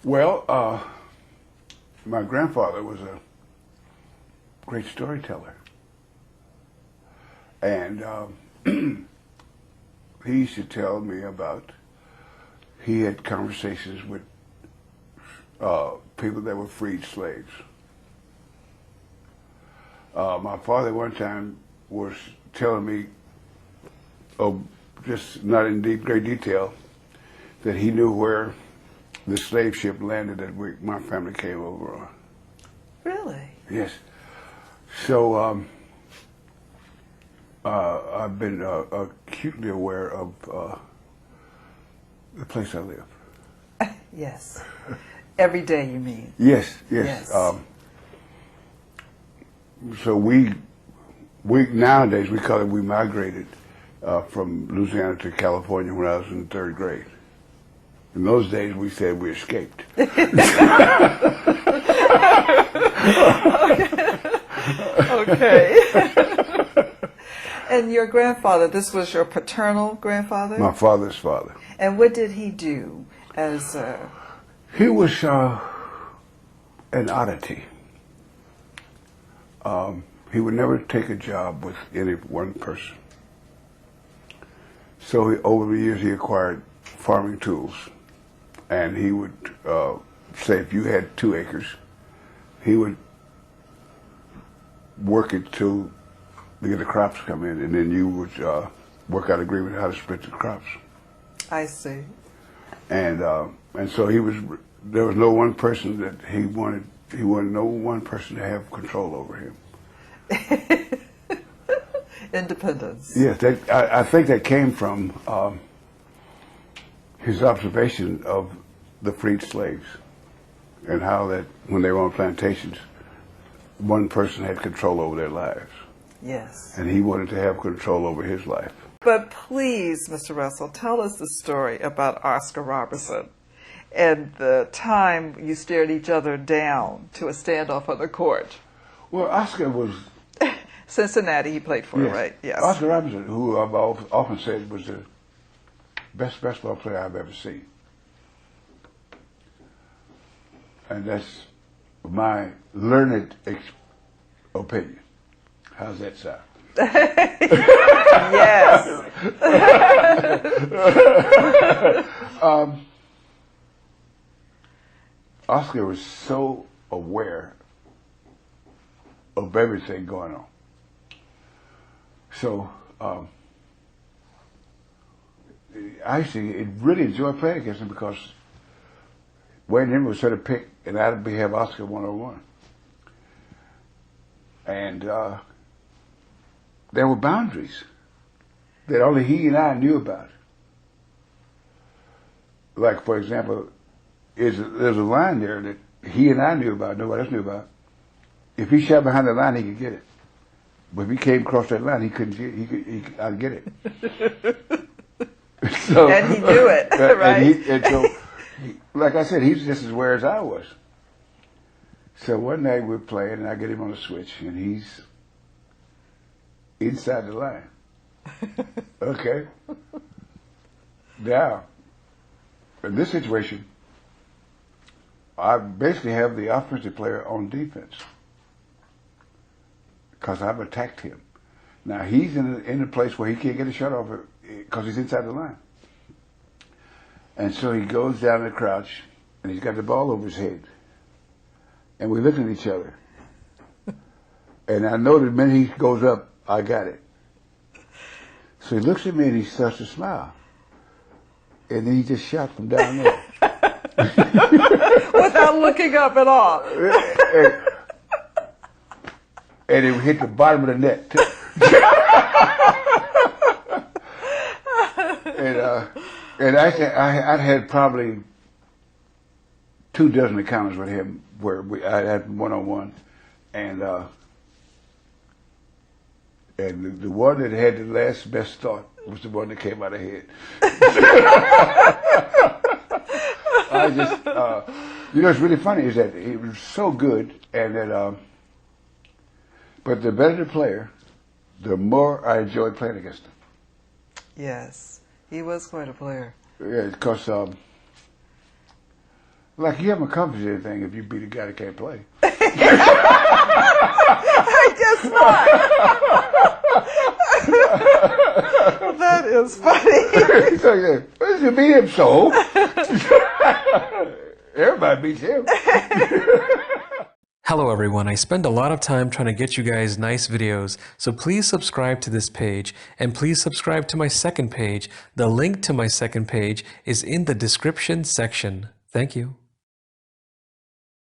Well, my grandfather was a great storyteller, and he used to tell me about. He had conversations with people that were freed slaves. My father one time was telling me, oh, just not in great detail, that he knew where the slave ship landed that my family came over on. Really? Yes. So I've been acutely aware of the place I live. Yes. Every day, you mean? Yes, yes. Yes. So we nowadays we call it we migrated from Louisiana to California when I was in third grade. In those days, we said we escaped. Okay. And your grandfather, this was your paternal grandfather? My father's father. And what did he do as a... He was an oddity. He would never take a job with any one person. So over the years, he acquired farming tools. And he would say if you had 2 acres, he would work it to get the crops come in, and then you would work out an agreement how to split the crops. I see. And so there was no one person that he wanted no one person to have control over him. Independence. Yes, I think that came from his observation of the freed slaves and how that when they were on plantations, one person had control over their lives. Yes. And he wanted to have control over his life. But please, Mr. Russell, tell us the story about Oscar Robertson and the time you stared each other down to a standoff on the court. Well, Oscar was... Cincinnati he played for, yes, right? Yes. Oscar Robertson, who I've often said was the best basketball player I've ever seen. And that's my learned opinion. How's that sound? Yes. Oscar was so aware of everything going on. So I actually really enjoyed playing against him because Wayne Henry was sort of pick, and I'd have Oscar 101. And there were boundaries that only he and I knew about. Like, for example, there's a line there that he and I knew about, nobody else knew about. If he shot behind the line, he could get it. But if he came across that line, he couldn't get it. I'd get it. So, and he knew it, right? And so, like I said, he's just as aware as I was. So one night we're playing, and I get him on the switch, and he's inside the line. Okay. Now, in this situation, I basically have the offensive player on defense because I've attacked him. Now he's in a place where he can't get a shot off because he's inside the line. And so he goes down in a crouch, and he's got the ball over his head. And we look at each other. And I know the minute he goes up, I got it. So he looks at me and he starts to smile. And then he just shot from down there. Without looking up at all. And it hit the bottom of the net, too. And I'd had probably 24 encounters with him where I had one-on-one. And the one that had the last best thought was the one that came out of head. I just, what's really funny is that he was so good, and that, but the better the player, the more I enjoyed playing against him. Yes, he was quite a player. Yeah, because Like you haven't accomplished anything if you beat a guy that can't play. I guess not. That is funny. So, well, you beat him, so everybody beats him. Hello everyone, I spend a lot of time trying to get you guys nice videos, so please subscribe to this page and please subscribe to my second page. The link to my second page is in the description section. Thank you.